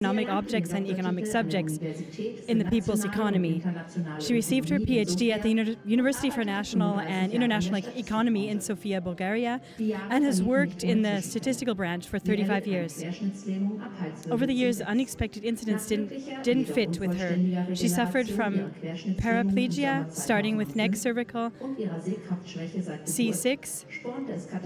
economic objects and economic subjects in the people's economy. She received her PhD at the University for National and International Economy in Sofia, Bulgaria, and has worked in the statistical branch for 35 years. Over the years, unexpected incidents didn't fit with her. She suffered from paraplegia, starting with neck cervical C6.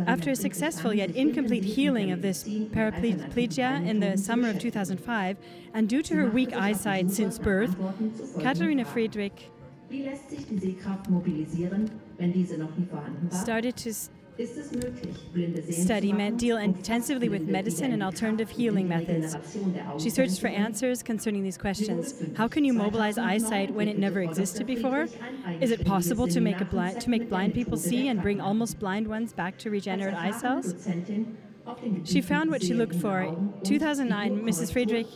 After a successful yet incomplete healing of this paraplegia in the summer of 2005, and due to her weak eyesight since birth, Katharina Friedrich started to deal intensively with medicine and alternative healing methods. She searched for answers concerning these questions. How can you mobilize eyesight when it never existed before? Is it possible to make blind people see and bring almost blind ones back to regenerate eye cells? She found what she looked for. In 2009, Mrs. Friedrich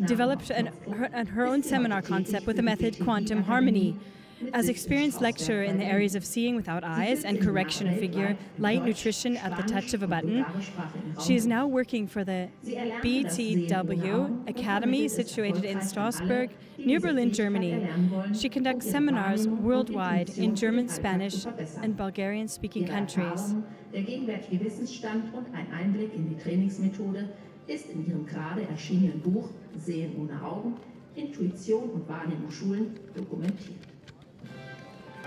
developed her own seminar concept with the method quantum harmony. As experienced lecturer in the areas of seeing without eyes and correction of figure, light nutrition at the touch of a button, she is now working for the BTW Academy situated in Strasbourg, near Berlin, Germany. She conducts seminars worldwide in German, Spanish, and Bulgarian-speaking countries. Der gegenwärtige Wissensstand und ein Einblick in die Trainingsmethode ist in ihrem gerade erschienenen Buch Sehen ohne Augen, Intuition und Wahrnehmung schulen dokumentiert.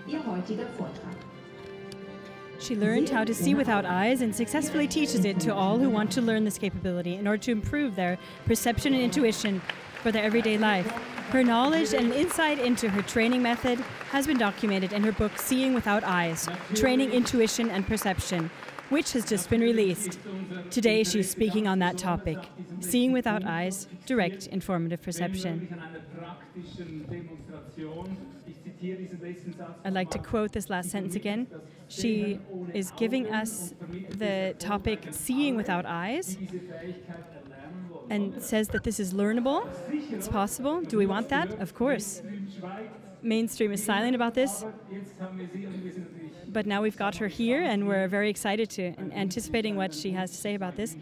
Ihr heutiger Vortrag. She learned how to see without eyes and successfully teaches it to all who want to learn this capability in order to improve their perception and intuition for their everyday life. Her knowledge and insight into her training method has been documented in her book Seeing Without Eyes, Training Intuition and Perception, which has just been released. Today she's speaking on that topic, Seeing Without Eyes, Direct Informative Perception. I'd like to quote this last sentence again. She is giving us the topic Seeing Without Eyes and says that this is learnable, it's possible. Do we want that? Of course. Mainstream is silent about this, but now we've got her here and we're very excited to and anticipating what she has to say about this.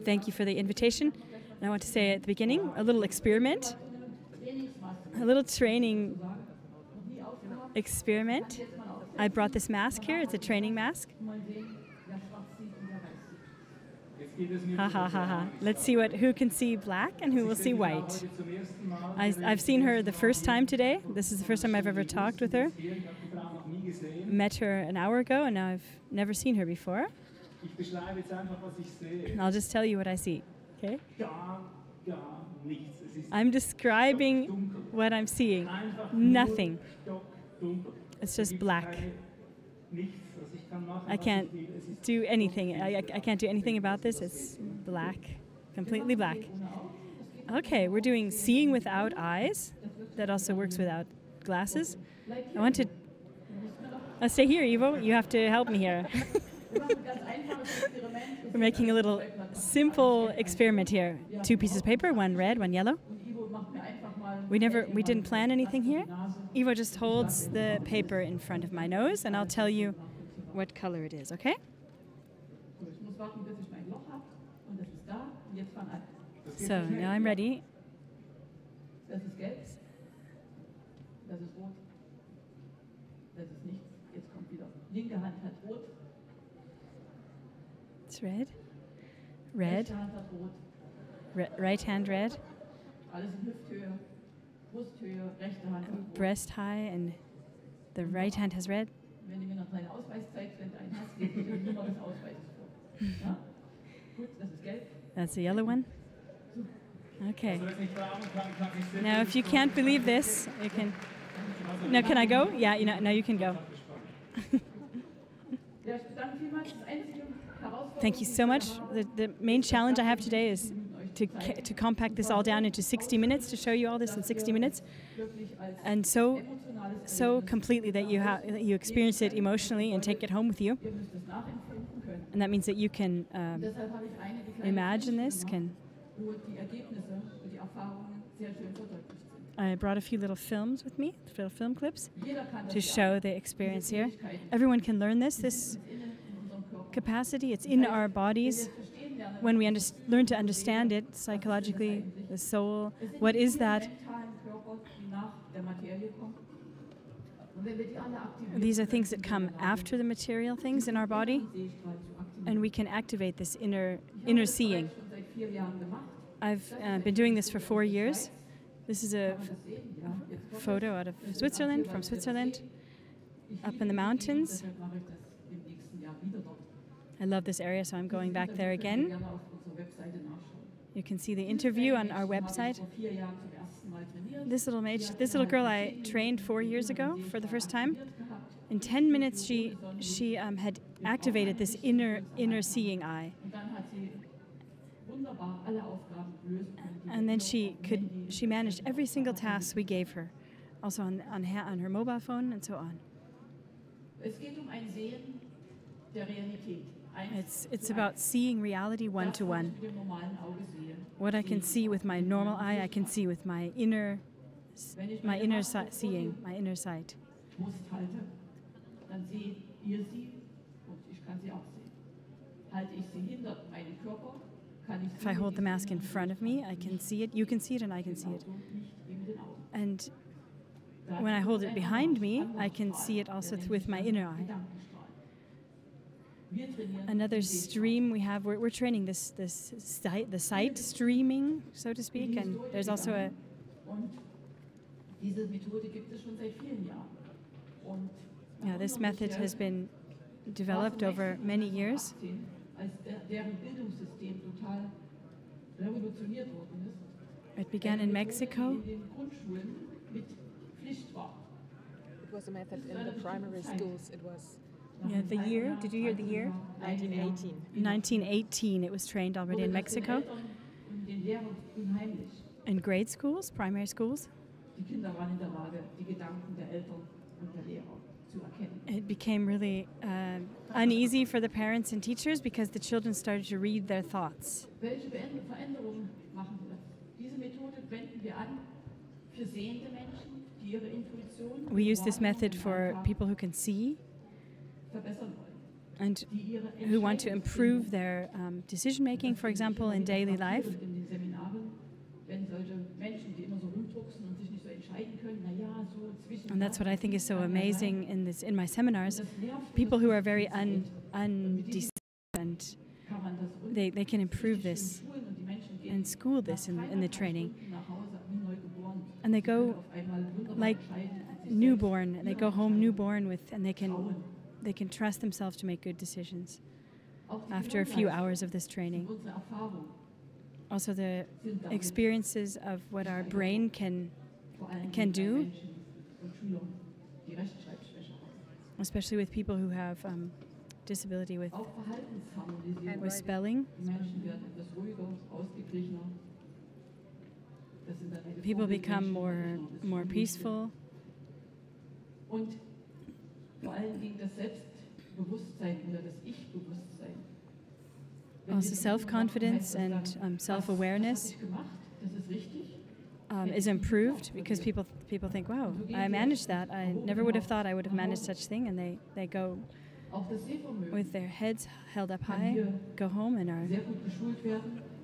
Thank you for the invitation. And I want to say at the beginning, a little experiment, a little training experiment. I brought this mask here, it's a training mask. Ha ha ha ha. Let's see who can see black and who will see white. I've seen her the first time today. This is the first time I've ever talked with her. Met her an hour ago and now I've never seen her before. And I'll just tell you what I see, okay? I'm describing what I'm seeing. Nothing. It's just black. I can't do anything. I can't do anything about this. It's black, completely black. Okay, we're doing Seeing Without Eyes. That also works without glasses. I want to... stay here, Ivo. You have to help me here. We're making a little simple experiment here. 2 pieces of paper, one red, one yellow. We didn't plan anything here. Ivo just holds the paper in front of my nose and I'll tell you what color it is, okay? So now I'm ready. It's red. Red. Right hand red. Breast high and the right hand has red. That's the yellow one. Okay. Now if you can't believe this, you can... Now can I go? Yeah, now you can go. Thank you so much. The main challenge I have today is to compact this all down into 60 minutes, to show you all this in 60 minutes. And so completely that you experience it emotionally and take it home with you. And that means that you can imagine this, I brought a few little films with me, little film clips, to show the experience here. Everyone can learn this capacity. It's in our bodies. when we learn to understand it psychologically, the soul, what is that? These are things that come after the material things in our body, and we can activate this inner seeing. I've been doing this for 4 years. This is a photo out of Switzerland, from Switzerland, up in the mountains. I love this area, so I'm going back there again. You can see the interview on our website. This little girl I trained 4 years ago for the first time. In 10 minutes, she had activated this inner seeing eye. And then she managed every single task we gave her, also on her mobile phone and so on. It's about seeing reality one-to-one. What I can see with my normal eye, I can see with my inner seeing, my inner sight. If I hold the mask in front of me, I can see it, you can see it, and I can see it. And when I hold it behind me, I can see it also with my inner eye. Another stream we have, we're training the sight streaming, so to speak, and there's also a... Yeah, this method has been developed over many years. It began in Mexico. It was a method in the primary schools. It was... Yeah, the year, did you hear the year? 1918. 1918, it was trained already in Mexico. In grade schools, primary schools. It became really uneasy for the parents and teachers because the children started to read their thoughts. We use this method for people who can see and who want to improve their decision-making, for example, in daily life. And that's what I think is so amazing in my seminars. People who are very undecided, and they can improve this and school this in the training. And they go like newborn, and they go home newborn and they can trust themselves to make good decisions after a few hours of this training. Also the experiences of what our brain can do, especially with people who have disability with spelling. People become more peaceful. Also self-confidence and self-awareness is improved because people think, wow, I managed that. I never would have thought I would have managed such thing, and they go with their heads held up high, go home and are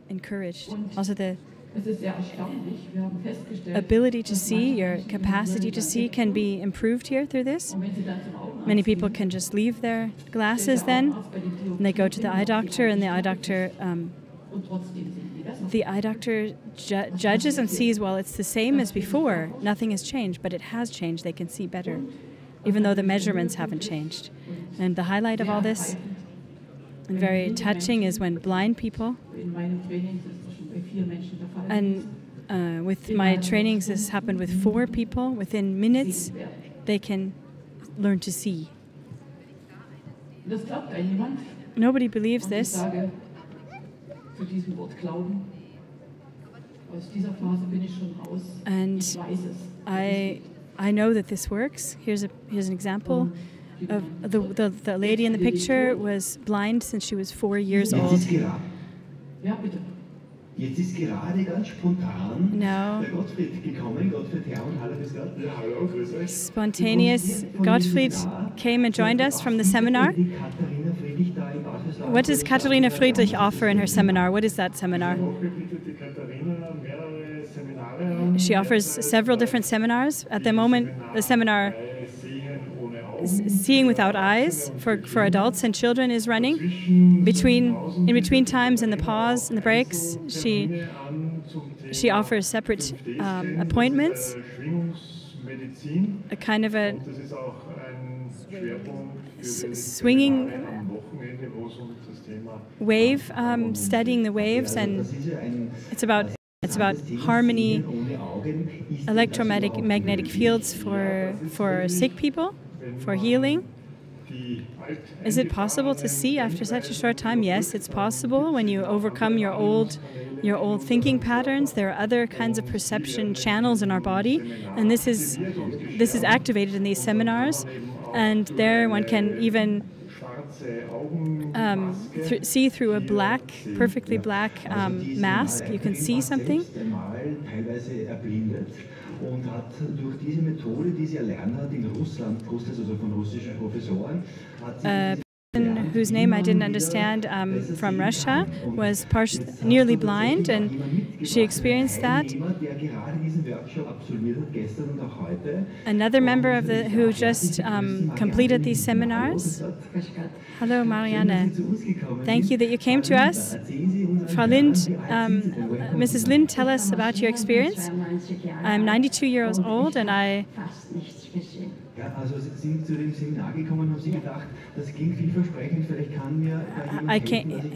encouraged. Also the ability to see, your capacity to see can be improved here through this. Many people can just leave their glasses then, and they go to the eye doctor, and the eye doctor judges and sees, well, it's the same as before. Nothing has changed, but it has changed. They can see better, even though the measurements haven't changed. And the highlight of all this, and very touching, is when blind people, and with my trainings this happened with 4 people, within minutes they can learn to see. Nobody believes this. And I know that this works. Here's an example of the lady in the picture was blind since she was 4 years old. Jetzt ist gerade ganz spontan der Gottfried gekommen. Gottfried Herrmann, hallo, grüß Gott. Ja, hallo, grüß euch. Spontaneous Gottfried came and joined us from the seminar. what does Katharina Friedrich offer in her seminar? What is that seminar? She offers several different seminars. At the moment, the seminar Seeing Without Eyes for adults and children is running. In between times, in the pause, in the breaks, she offers separate appointments, a kind of a swinging wave, studying the waves, and it's about harmony, electromagnetic fields for sick people, for healing. Is it possible to see after such a short time? Yes, it's possible. When you overcome your old thinking patterns, there are other kinds of perception channels in our body, and this is activated in these seminars. And there one can even see through a perfectly black mask. You can see something. Und hat durch diese Methode, die sie erlernt hat in Russland, also von russischen Professoren, hat sie whose name I didn't understand, from Russia, was nearly blind, and she experienced that. Another member who just completed these seminars. Hello, Marianne. Thank you that you came to us. Frau Lind, Mrs. Lind, tell us about your experience. I'm 92 years old, and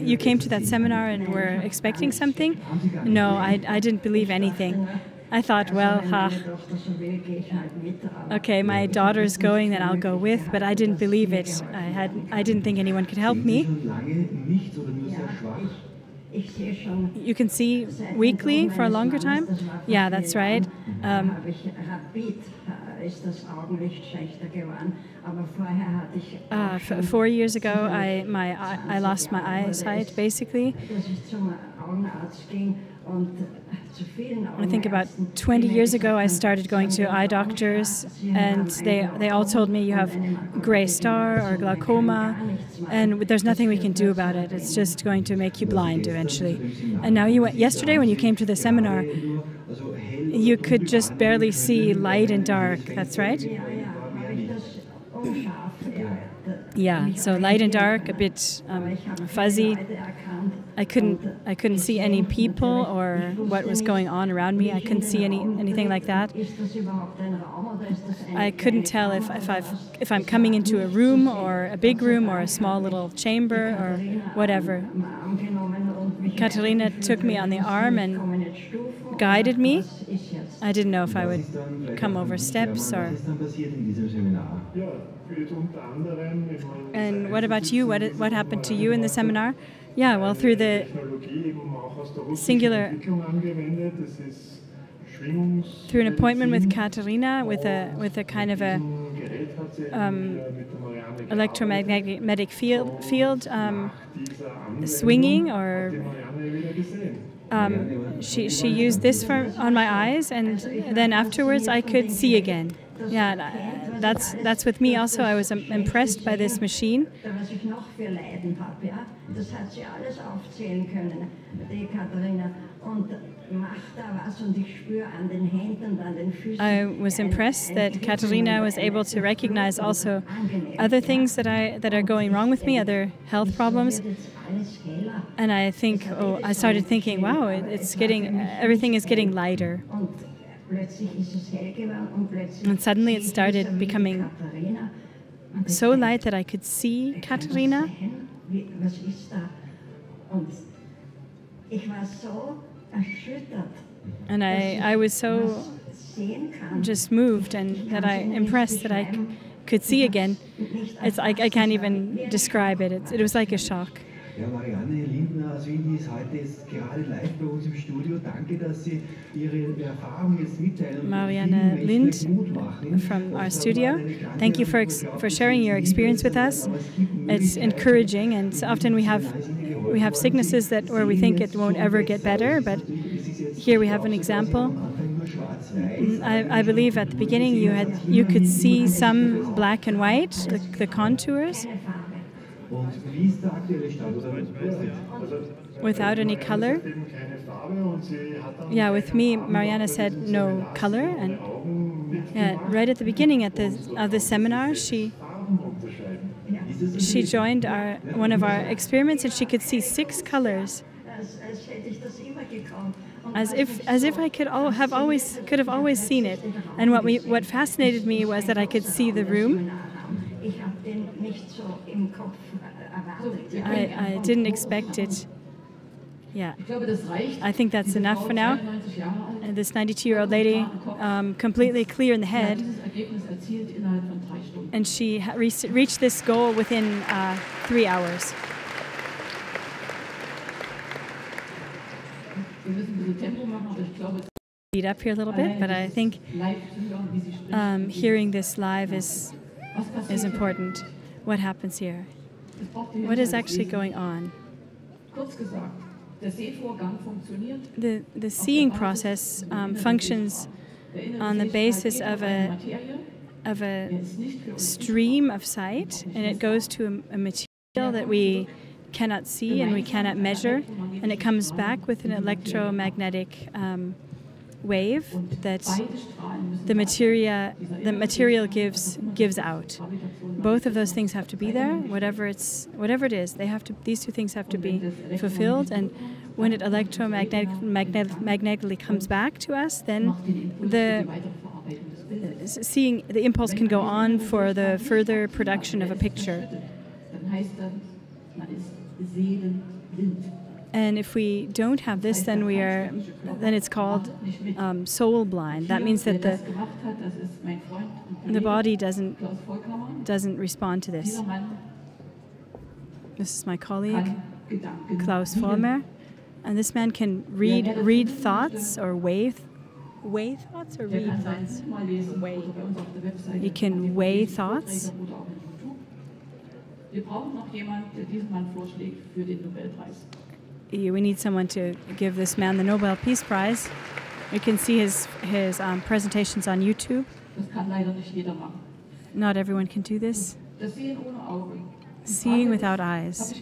you came to that seminar and were expecting something? No, I didn't believe anything. I thought, well, okay, my daughter's going, then I'll go with, but I didn't believe it. I didn't think anyone could help me. You can see weekly for a longer time? Yeah, that's right. 4 years ago, I lost my eyesight, basically. I think about 20 years ago, I started going to eye doctors, and they all told me you have gray star or glaucoma, and there's nothing we can do about it. It's just going to make you blind eventually. And now yesterday when you came to the seminar, you could just barely see light and dark. That's right? Yeah, so light and dark, a bit fuzzy. I couldn't see any people or what was going on around me. I couldn't see anything like that. I couldn't tell if I'm coming into a room or a big room or a small little chamber or whatever. Katharina took me on the arm and guided me. I didn't know if I would come over steps or... And what about you? What happened to you in the seminar? Yeah, well, through the through an appointment with Katharina, with a kind of a electromagnetic field swinging, or she used this on my eyes, and then afterwards I could see again. Yeah, that's with me also. I was impressed by this machine. I was impressed that Katharina was able to recognize also other things that are going wrong with me, other health problems. And I started thinking, wow, everything is getting lighter. And suddenly it started becoming so light that I could see Katharina. And I was so just moved, and that impressed that I could see again. I can't even describe it. It was like a shock. Ja, Marianne Lindner, Sie ist heute gerade live bei uns im Studio. Danke, dass Sie Ihre Erfahrung jetzt mitteilen. Marianne Lind from our studio. Thank you for sharing your experience with us. It's encouraging, and often we have sicknesses where we think it won't ever get better, but here we have an example. I believe at the beginning you could see some black and white, the contours. Und wie ist der aktuelle Stand? Oder Without any color? Yeah, with me, Mariana said no color, and right at the beginning of the seminar, she joined one of our experiments, and she could see 6 colors, as if I could have always seen it. And what fascinated me was that I could see the room. I didn't expect it. Yeah, I think that's enough for now. And this 92-year-old lady, completely clear in the head, and she reached this goal within 3 hours. Speed up here a little bit, but I think hearing this live is important. What happens here? What is actually going on? The seeing process functions on the basis of a stream of sight, and it goes to a material that we cannot see and we cannot measure, and it comes back with an electromagnetic wave that the material gives out. Both of those things have to be there. Whatever it is, these two things have to be fulfilled. And when it electromagnetically comes back to us, then the impulse can go on for the further production of a picture. And if we don't have this, then it's called soul blind. That means that the body doesn't respond to this. This is my colleague, Klaus Vollmer, and this man can read thoughts or weigh thoughts or read thoughts. He can weigh thoughts. We need someone to give this man the Nobel Peace Prize. You can see his presentations on YouTube. Not everyone can do this. Seeing without eyes.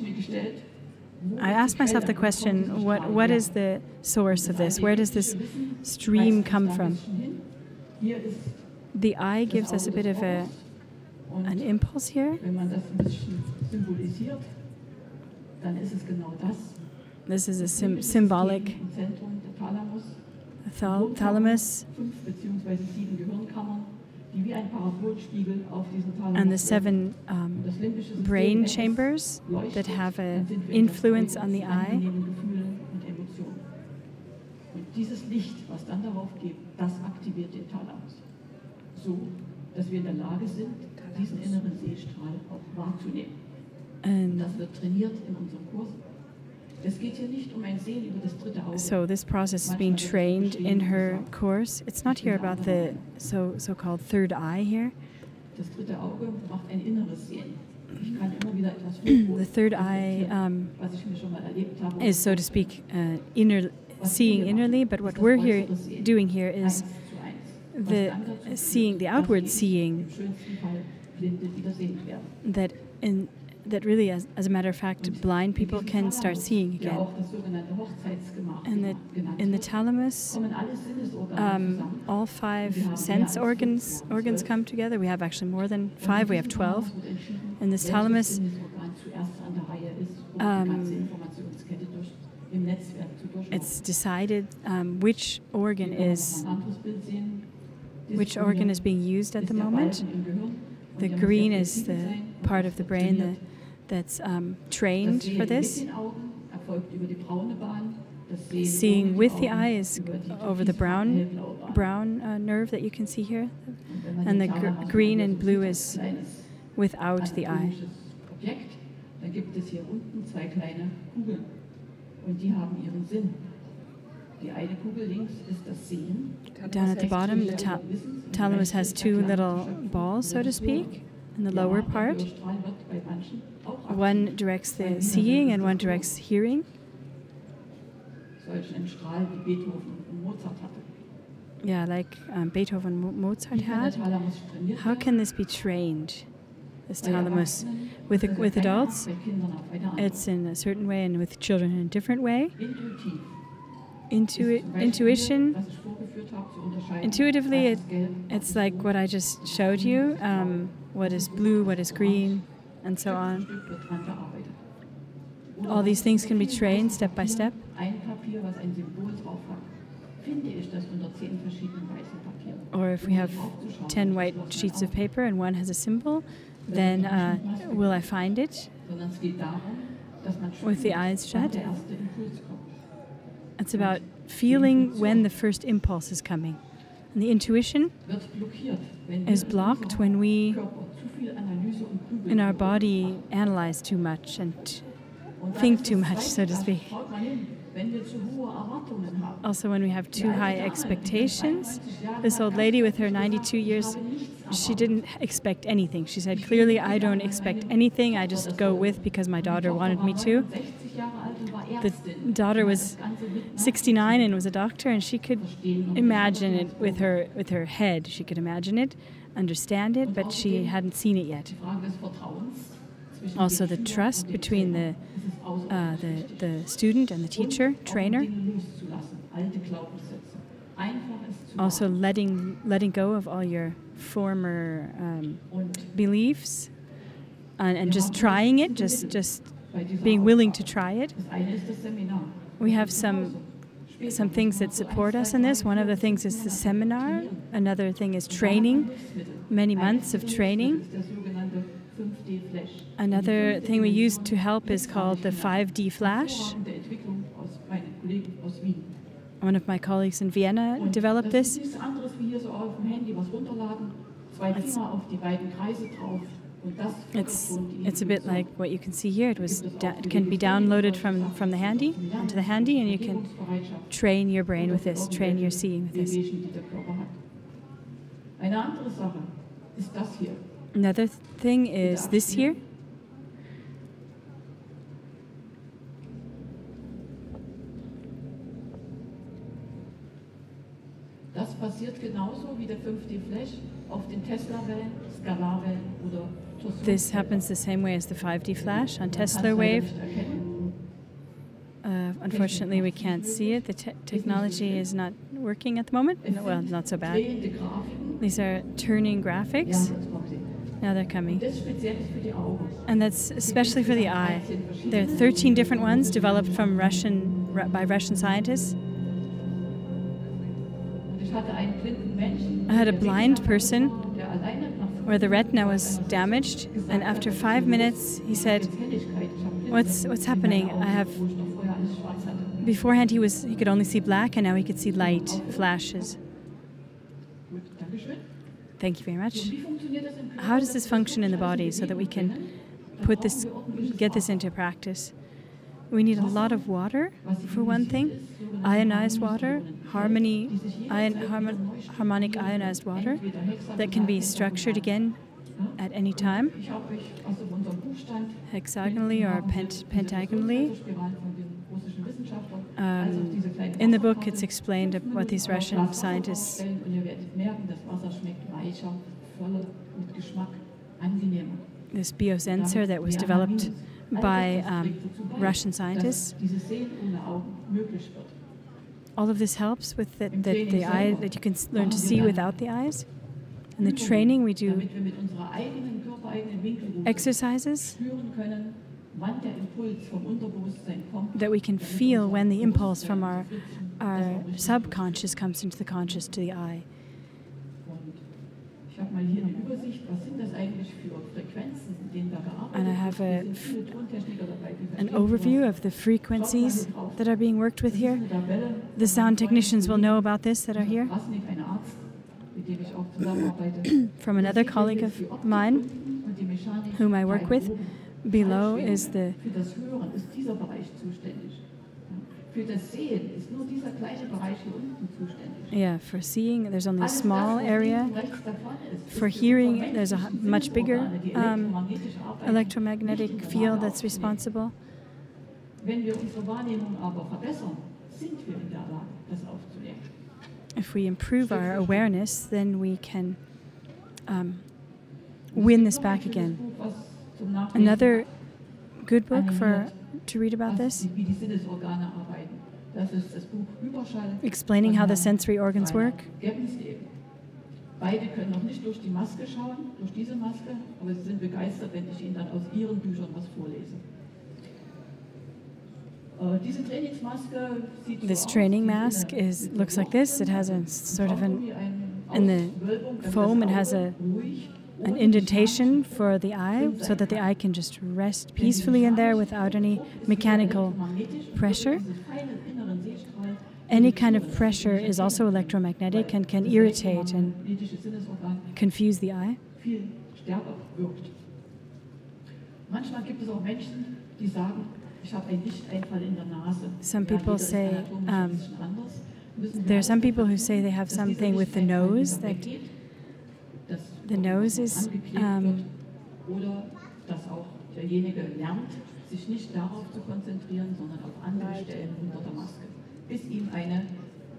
I asked myself the question, what is the source of this? Where does this stream come from? The eye gives us a bit of an impulse here. This is a symbolic thalamus, and the 7 brain chambers that have an influence on the eye. And so this process is being trained in her course. It's not here about the so-called third eye here. The third eye is, so to speak, seeing innerly, but what we're doing here is the outward seeing, that really, as a matter of fact, blind people can start seeing again. And in the thalamus, all 5 sense organs come together. We have actually more than 5. We have 12. In this thalamus, it's decided which organ is being used at the moment. The green is the part of the brain that's trained for this. Seeing with the eye is over the brown nerve that you can see here, and the green and blue is without the eye. Down at the bottom, the thalamus has 2 little balls, so to speak, in the lower part. One directs the seeing and one directs hearing. Yeah, like Beethoven and Mozart had. How can this be trained? this thalamus. With adults, it's in a certain way, and with children in a different way. Intuition, intuitively, it's like what I just showed you, what is blue, what is green, and so on. All these things can be trained step by step. Or if we have 10 white sheets of paper and one has a symbol, then will I find it with the eyes shut? It's about feeling when the first impulse is coming. And the intuition is blocked when we, in our body, analyze too much and think too much, so to speak. Also, when we have too high expectations, this old lady with her 92 years, she didn't expect anything. She said, clearly, I don't expect anything. I just go with because my daughter wanted me to. The daughter was 69 and was a doctor, and she could imagine it with her head. She could imagine it, understand it, but she hadn't seen it yet. Also, the trust between the student and the teacher, trainer. Also, letting go of all your former beliefs and just trying it, just being willing to try it. We have some things that support us in this. One of the things is the seminar. Another thing is training, many months of training. Another thing we use to help is called the 5D flash. One of my colleagues in Vienna developed this. It's a bit like what you can see here. It can be downloaded from the handy onto the handy, and you can train your brain with this, train your seeing with this. Another thing is this here. This happens the same way as the 5D flash on Tesla wave. Unfortunately, we can't see it. The technology is not working at the moment. Well, not so bad. These are turning graphics. Now they're coming. And that's especially for the eye. There are 13 different ones developed by Russian scientists. I had a blind person where the retina was damaged, and after 5 minutes he said, "What's happening? I have." Beforehand he could only see black, and now he could see light flashes. Thank you very much. How does this function in the body so that we can get this into practice? We need a lot of water, for one thing, ionized water, harmonic ionized water that can be structured again at any time, hexagonally or pentagonally. In the book, it's explained what these Russian scientists. This biosensor that was developed by Russian scientists. All of this helps with the eye, that you can learn to see without the eyes. In the training, we do exercises that we can feel when the impulse from our subconscious comes into the conscious to the eye. And I have an overview of the frequencies that are being worked with here. The sound technicians will know about this that are here. From another colleague of mine, whom I work with, below is the... Yeah, for seeing, there's only a small area. For hearing, there's a much bigger electromagnetic field that's responsible. If we improve our awareness, then we can win this back again. Another good book to read about this, explaining how the sensory organs work. Beide können noch nicht durch die Maske schauen, durch diese Maske, aber sie sind begeistert, wenn ich ihnen dann aus ihren Büchern was vorlese. Diese Trainingsmaske sieht so This training mask looks like this. It has a sort of in the foam, it has an indentation for the eye so that the eye can just rest peacefully in there without any mechanical pressure. Any kind of pressure is also electromagnetic and can irritate and confuse the eye. Some people say, there are some people who say they have something with the nose, that the nose is bis ihm eine,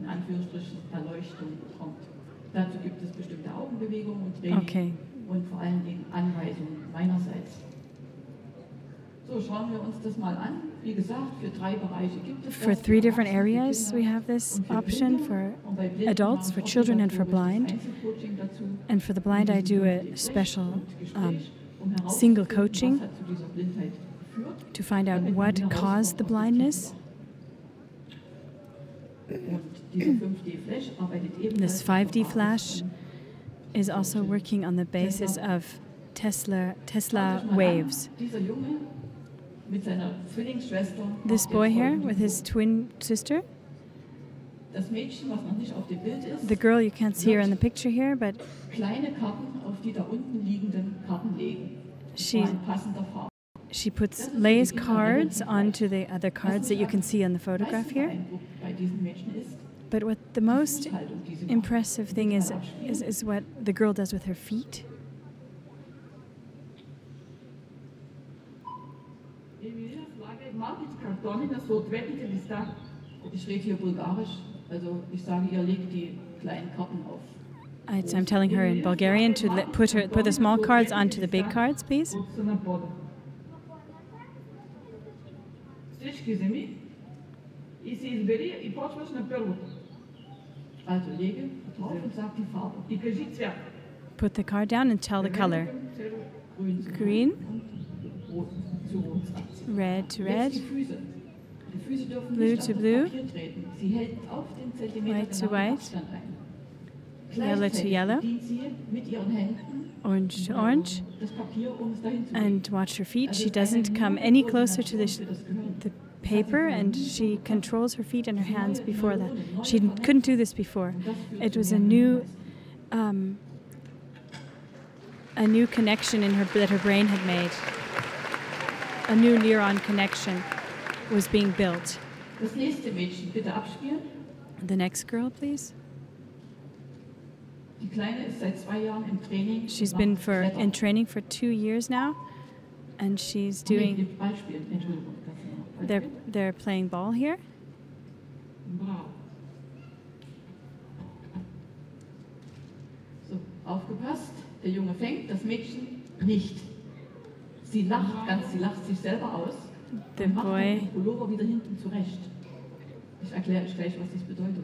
in Anführungsstrichen, Erleuchtung kommt. Dazu gibt es bestimmte Augenbewegungen und Training und vor allen Dingen Anweisungen meinerseits. So, schauen wir uns das mal an. Wie gesagt, für 3 Bereiche gibt es das. For 3 different areas we have this option, for adults, for children and for blind. And for the blind I do a special single coaching to find out what caused the blindness. This 5D flash is also working on the basis of Tesla waves. This boy here with his twin sister, the girl you can't see her in the picture here, but she lays cards onto the other cards that you can see on the photograph here. But what the most impressive thing is what the girl does with her feet. I'm telling her in Bulgarian to put the small cards onto the big cards, please. Put the card down and tell the color. Green, red to red, blue to blue, white to white, yellow to yellow, orange to orange, and watch her feet. She doesn't come any closer to the paper, and she controls her feet and her hands before that. She couldn't do this before. It was a new connection that her brain had made. A new neuron connection was being built. The next girl, please. She's been in training for 2 years now, and she's doing. They're playing ball here. So, aufgepasst. Der Junge fängt, das Mädchen nicht. Sie lacht sich selber aus und macht den Pullover wieder hinten zurecht. Ich erkläre euch gleich, was das bedeutet.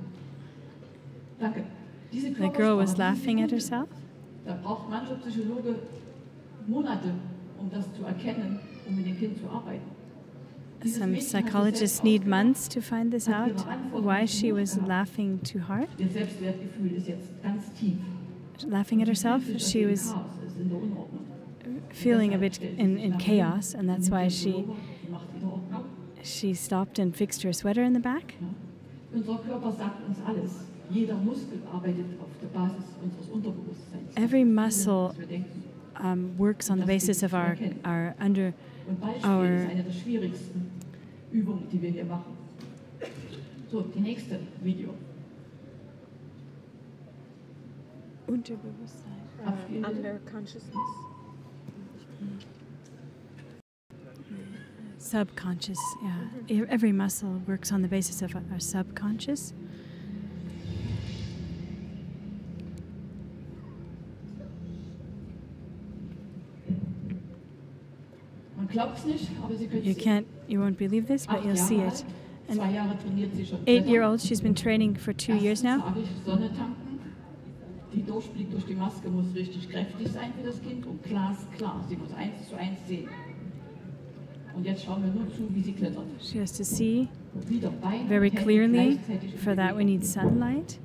Danke. The girl was laughing at herself. Da braucht mancher Psychologe Monate, das zu erkennen, mit dem Kind zu arbeiten. Some psychologists need months to find this out, why she was laughing too hard. Ihr Selbstwertgefühl ist jetzt ganz tief. Laughing at herself, she was feeling a bit in chaos, and that's why she stopped and fixed her sweater in the back. Every muscle works on the basis of our Übung, die wir hier machen. So, die nächste Video. Unterbewusstsein. Under consciousness. Subconscious, yeah. Every muscle works on the basis of our subconscious. You won't believe this, but you'll see it. An 8-year-old, she's been training for 2 years now. Die Durchblick durch die Maske muss richtig kräftig sein für das Kind und glasklar. Sie muss 1:1 sehen. Und jetzt schauen wir nur zu, wie sie klettert. She has to see very clearly. For that we need sunlight.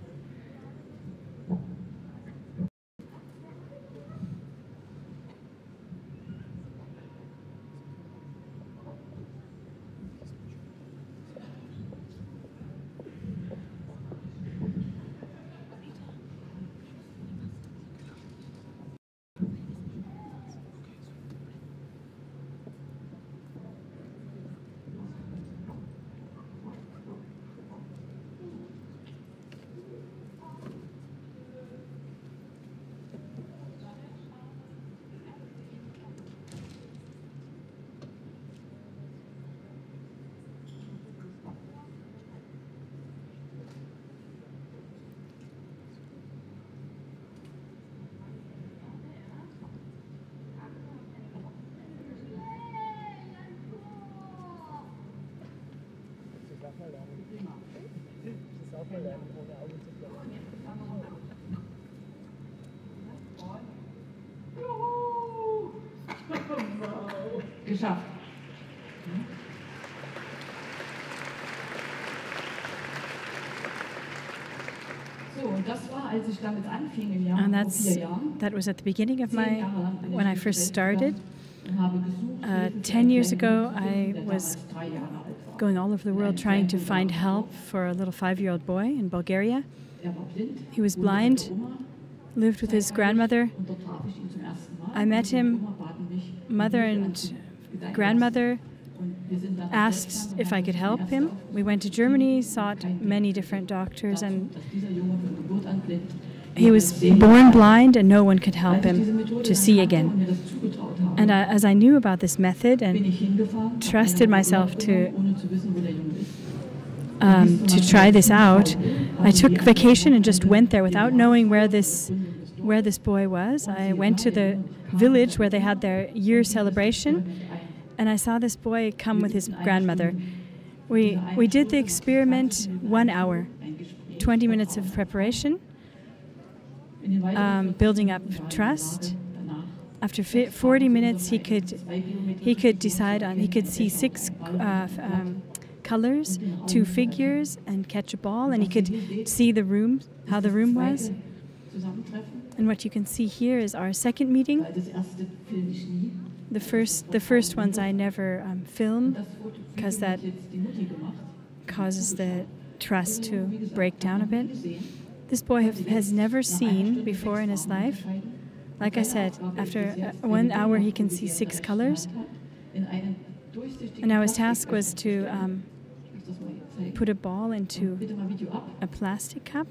Geschafft. So, und das war, als ich damit anfing im Jahr vor 4 Jahren. That was at the beginning of when I first started. 10 years ago, I was going all over the world trying to find help for a little 5-year-old boy in Bulgaria. He was blind, lived with his grandmother. I met him. Mother and grandmother asked if I could help him. We went to Germany, sought many different doctors, and he was born blind and no one could help him to see again. And as I knew about this method and trusted myself to try this out, I took vacation and just went there without knowing where this boy was. I went to the village where they had their year celebration, and I saw this boy come with his grandmother. We did the experiment 1 hour, 20 minutes of preparation, building up trust. After 40 minutes, he could decide on. He could see 6 colors, 2 figures, and catch a ball, and he could see the room, how the room was. And what you can see here is our second meeting. The first ones I never film because that causes the trust to break down a bit. This boy has never seen before in his life. Like I said, after 1 hour he can see 6 colors. And now his task was to put a ball into a plastic cup.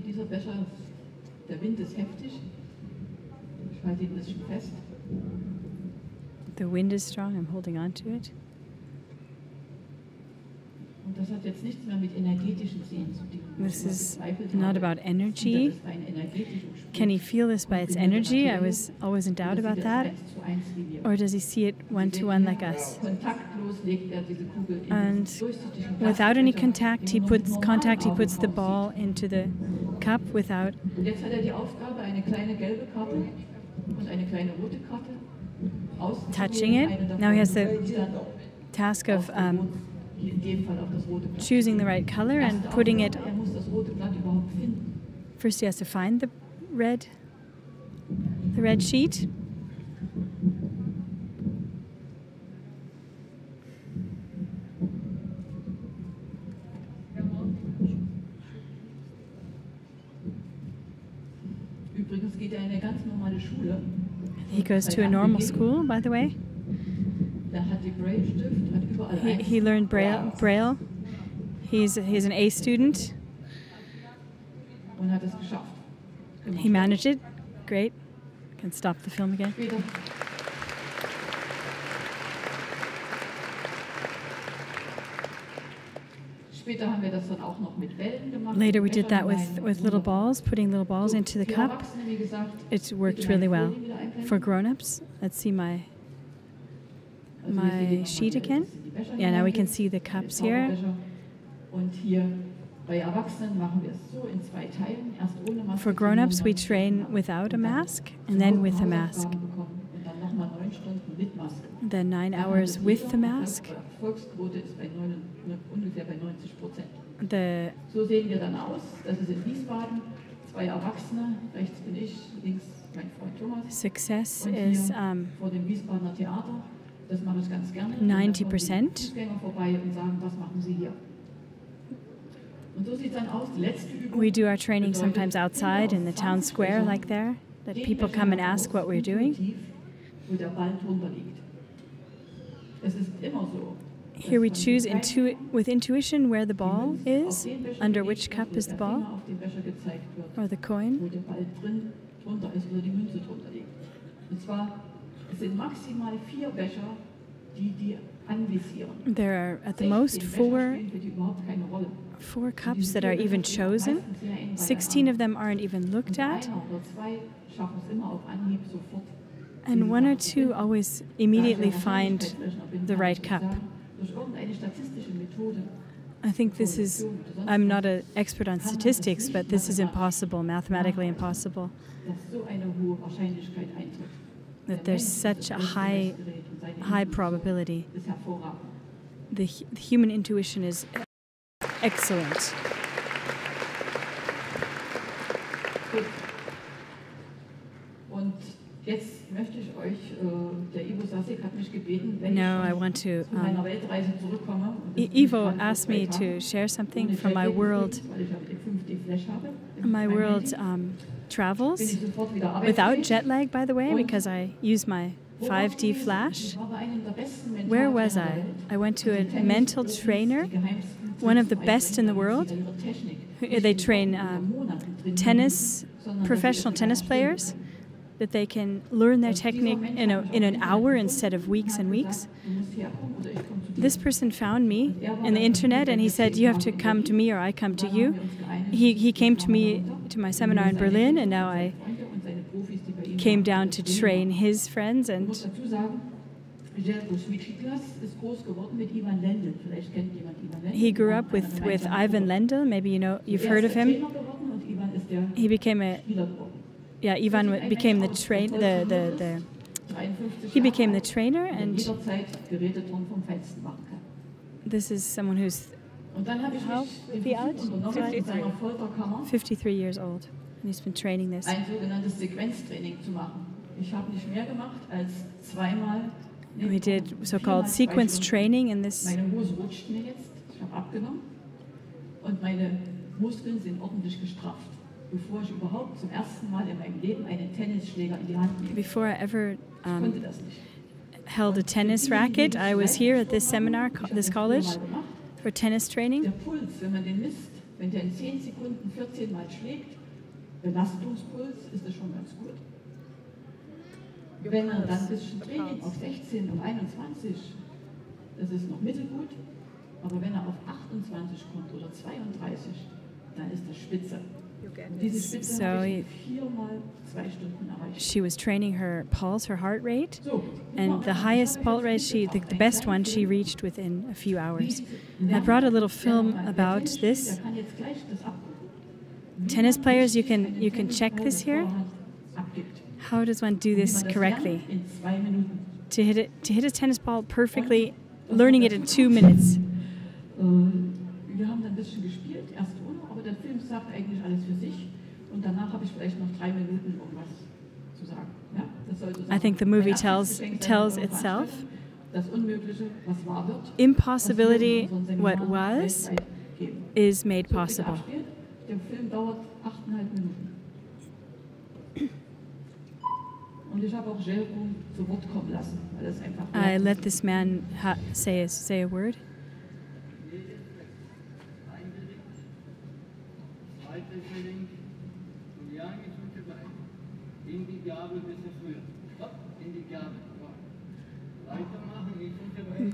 Dieser Becher, der Wind ist heftig. Ich halte ihn ein bisschen fest. The wind is strong. I'm holding on to it. Und das hat jetzt nichts mehr mit energetischen Sehen zu tun. This is not about energy. Can he feel this by its energy? I was always in doubt about that. Or does he see it one-to-one like us? And without any contact, he puts the ball into the cup without touching it. Now he has the task of choosing the right color and putting it. First he has to find the red sheet. He goes to a normal school, by the way. He learned Braille. He's an A student. He managed it. Great. Can stop the film again. Später haben wir das dann auch noch mit Bällen gemacht. Later we did that with little balls, putting little balls into the cup. It worked really well. For grown-ups, let's see my sheet again. Yeah, now we can see the cups here. For grown-ups, we train without a mask and then with a mask. Then 9 hours with the mask. So sehen wir dann aus. Das ist in Wiesbaden. 2 Erwachsene, rechts bin ich, links mein Freund Thomas. Success is vor dem Wiesbadener Theater. Das mache ich ganz gerne. 90%. Fußgänger vorbei und sagen, was machen Sie hier? Und so sieht dann aus. Die letzte Übung. We do our training sometimes outside in the town square, like there, that people come and ask what we're doing. Wo der Ball drunter liegt. Es ist immer so. Here we choose with intuition where the ball is, under which cup is the ball, or the coin. Wo der Ball drunter ist oder die Münze drunter liegt. Und zwar, es sind maximal 4 Becher, die anvisieren. There are at the most 4 cups that are even chosen. 16 of them aren't even looked at. And 1 or 2 always immediately find the right cup. I think this is, I'm not an expert on statistics, but this is impossible, mathematically impossible. That there's such a high probability. The human intuition is excellent. Und jetzt möchte ich euch, der Ivo Sasek hat mich gebeten, wenn Now I ich want to, zu meiner Weltreise zurückkomme. Ivo asked me to share something from my world travels, without jet lag, by the way, because I use my 5D flash. Where was I? I went to a mental trainer, one of the best in the world. They train professional tennis players, that they can learn their technique in an hour instead of weeks and weeks. This person found me in the internet and he said, you have to come to me or I come to you. He came to me, to my seminar in Berlin, and now I came down to train his friends. And he grew up with Ivan Lendl. Maybe you've heard of him. He became Ivan became the he became the trainer, and this is someone who's 53 years old, and he's been training this. We did so-called sequence training in this. Before I ever held a tennis racket, I was here at this seminar, this college, for tennis training. Wenn dann ein bisschen Training auf 16 und 21, das ist noch mittelgut, aber wenn auf 28 kommt oder 32, dann ist das Spitze. She was training her pulse, her heart rate, and the highest pulse rate, the best one, she reached within a few hours. I brought a little film about this. Tennis players, you can check this here. How does one do this correctly? To hit a tennis ball perfectly, learning it in 2 minutes. Wir haben dann ein bisschen gespielt, erst ohne, aber der Film sagt eigentlich alles für sich. Und danach habe ich vielleicht noch 3 Minuten, um was zu sagen. Ja, das sollte I think the movie tells itself. Das Unmögliche, was wahr wird. Impossibility, what was, is made possible. Der Film dauert 8,5 Minuten. Und ich habe auch Jelko zu Wort kommen lassen, weil es einfach. I let this man say a word.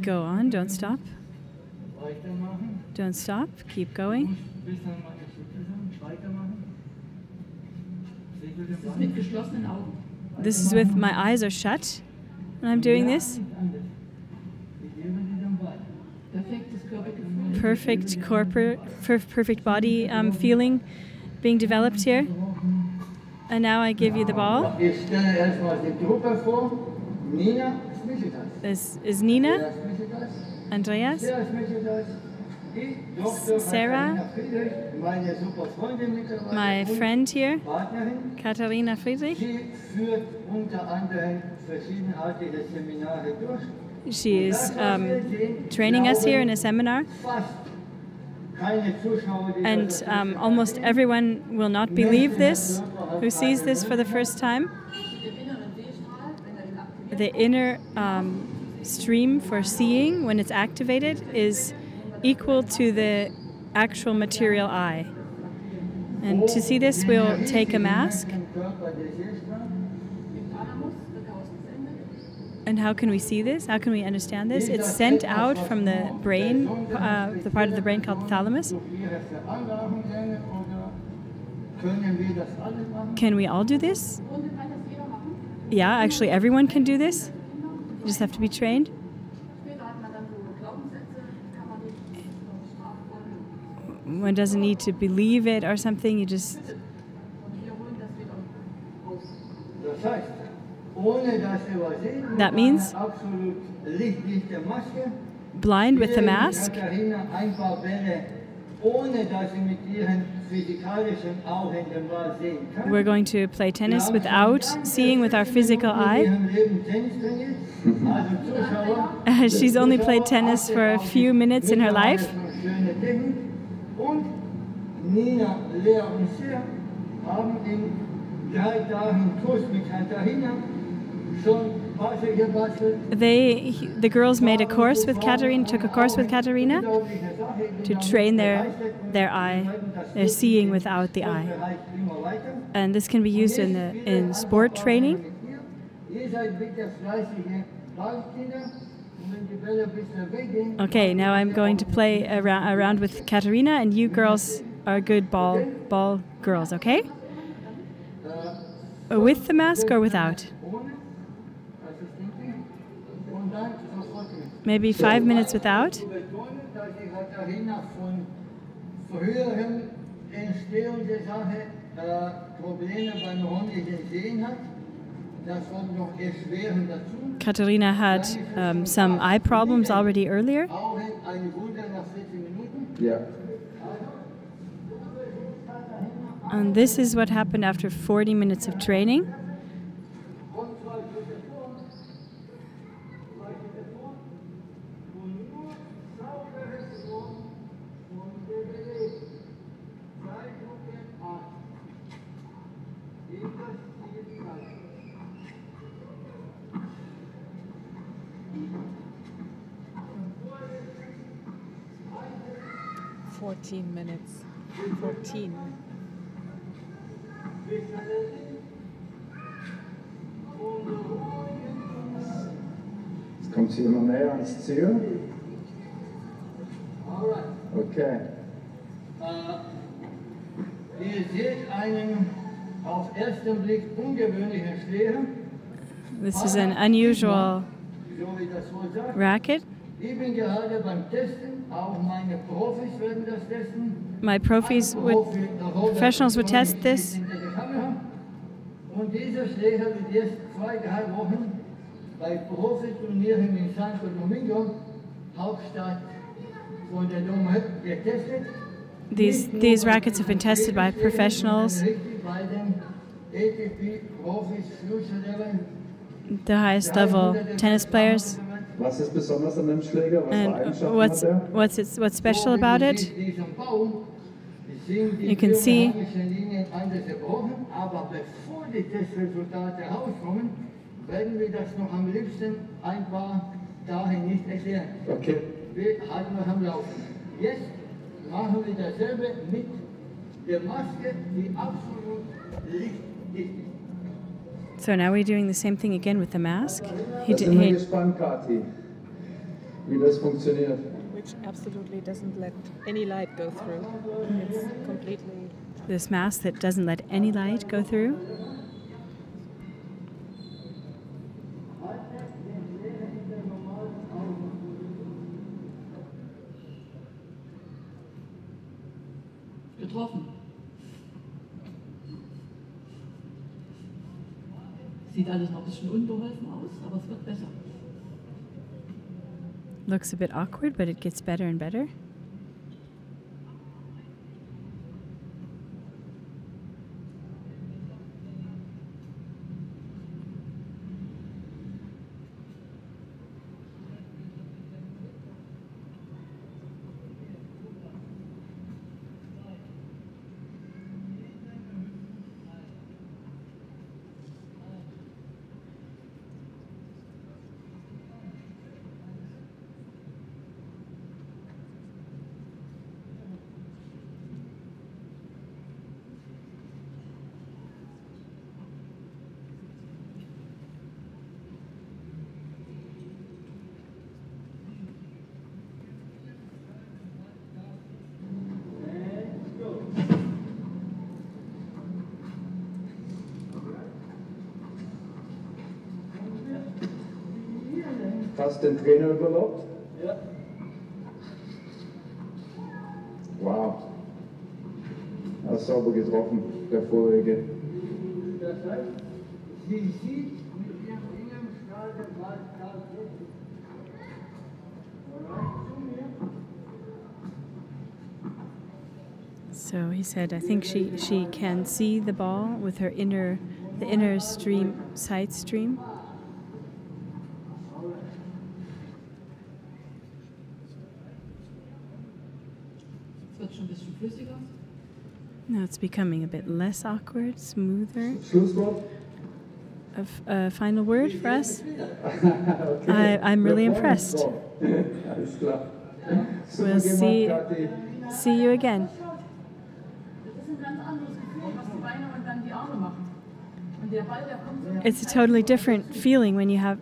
Go on, don't stop. Don't stop. Keep going. Mit geschlossenen Augen. This is with my eyes are shut when I'm doing this. Perfect body feeling being developed here. And now I give you the ball. This is Nina, Andreas, Sarah, my friend here, Katharina Friedrich. She is training us here in a seminar. And almost everyone will not believe this, who sees this for the first time. The inner stream for seeing, when it's activated, is equal to the actual material eye. And to see this, we'll take a mask. And how can we see this? How can we understand this? It's sent out from the brain, the part of the brain called the thalamus. Can we all do this? Yeah, actually everyone can do this. You just have to be trained. One doesn't need to believe it or something, you just... That means blind with the mask. We're going to play tennis without seeing with our physical eye. She's only played tennis for a few minutes in her life. The girls made a course with Katharina, took a course with Katharina to train their eye, their seeing without the eye. And this can be used in sport training. Okay, now I'm going to play around with Katharina, and you girls are good ball girls, okay? With the mask or without? Maybe 5 minutes without? Katharina had some eye problems already earlier. Yeah. And this is what happened after 40 minutes of training. Minutes. 14. Jetzt kommt sie immer näher ans Ziel. Okay. Ihr seht einen auf ersten Blick ungewöhnlichen Schläger. This is an unusual racket. Ich bin gerade beim Testen, auch meine Profis werden das testen. My professionals would test this. Und dieser Schläger wird erst 2-3 Wochen bei Profiturnieren in Santo Domingo, Hauptstadt von der Dome, getestet. These rackets have been tested by professionals, the highest level tennis players. Was ist besonders an dem Schläger? What's special about it? You can see Okay. Machen wir dasselbe mit der Maske, die absolut lichtdicht ist. So now we're doing the same thing again with the mask. Ich bin gespannt, Kathi, wie das funktioniert. which absolutely doesn't let any light go through. It's completely... This mask that doesn't let any light go through. Getroffen. Sieht alles noch ein bisschen unbeholfen aus, aber es wird besser. Looks a bit awkward, but it gets better and better. Fast den Trainer überlaubt? Ja. Wow. Er ist sauber getroffen, der vorherige. Das heißt, sie sieht mit ihrem inneren Strahl den Ball klar durch. So he said, I think she can see the ball with her inner stream, side stream. Now it's becoming a bit less awkward, smoother. Schlusswort? A final word for us? Okay. I'm really impressed. Alles klar. We'll see you again. It's a totally different feeling when you have...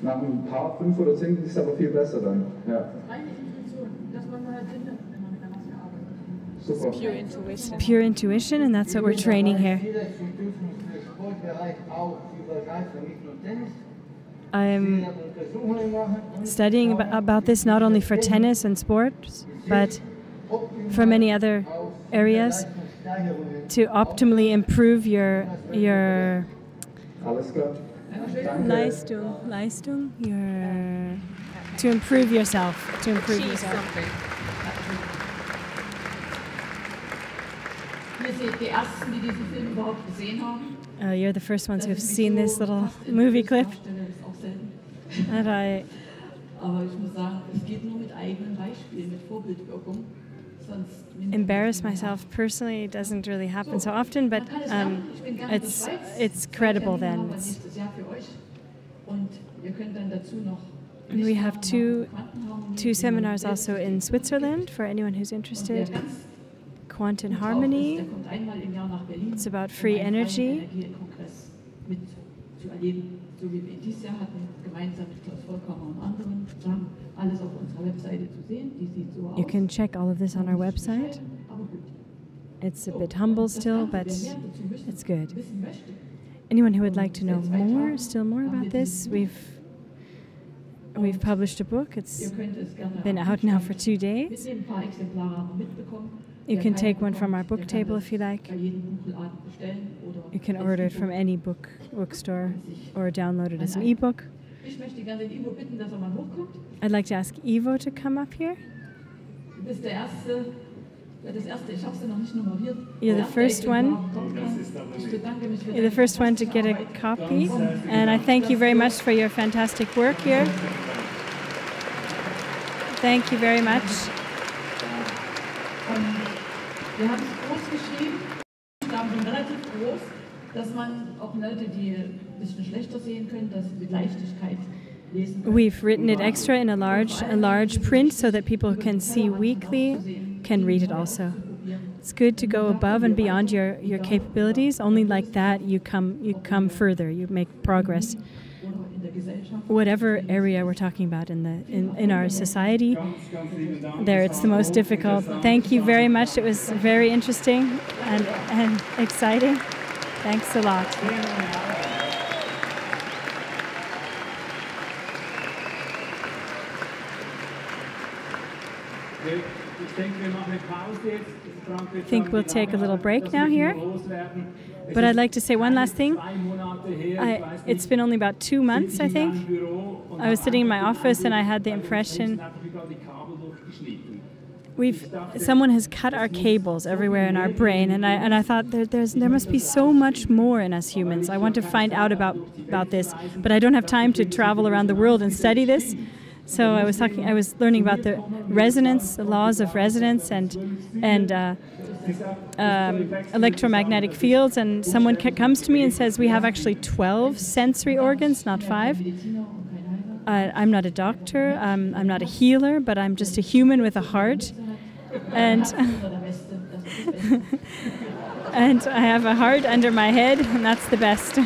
Nach ein paar 5 oder 10 ist es aber viel besser dann. Ja. Super. Pure intuition. Pure intuition, and that's what we're training here. I'm studying about this not only for tennis and sports, but for many other areas to optimally improve your Alles klar. Leistung, to improve yourself, Achieve something. You're the first ones who have seen this little movie clip. And I embarrass myself personally. It doesn't really happen so often, but it's credible then. And we have two seminars also in Switzerland for anyone who's interested. Quantum Harmony. It's about free energy. You can check all of this on our website. It's a bit humble still, but it's good. Anyone who would like to know still more about this, we've published a book. It's been out now for 2 days. You can take one from our book table if you like. You can order it from any bookstore or download it as an ebook. I'd like to ask Ivo to come up here. You're the first one. You're the first one to get a copy. And I thank you very much for your fantastic work here. Thank you very much. Wir haben es groß geschrieben, die Buchstaben sind relativ groß, dass man auch Leute, die ein bisschen schlechter sehen können, dass sie mit Leichtigkeit lesen können. We've written it extra in a large print so that people who can see weakly can read it also. It's good to go above and beyond your capabilities. Only like that you come further. You make progress. Whatever area we're talking about in our society, there it's the most difficult. Thank you very much. It was very interesting and exciting. Thanks a lot. I think we'll take a little break now here. But I'd like to say one last thing. It's been only about 2 months, I think. I was sitting in my office and I had the impression someone has cut our cables everywhere in our brain, and I thought there must be so much more in us humans. I want to find out about this, but I don't have time to travel around the world and study this. So I was learning about the laws of resonance and electromagnetic fields, and someone comes to me and says we have actually 12 sensory organs, not 5. I'm not a doctor, I'm not a healer, but I'm just a human with a heart, and and I have a heart under my head, and that's the best.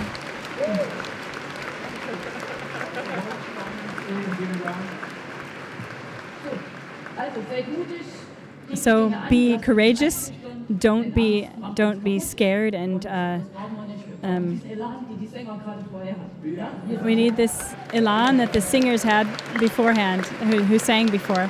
So be courageous. Don't be scared, and we need this elan that the singers had beforehand, who sang before.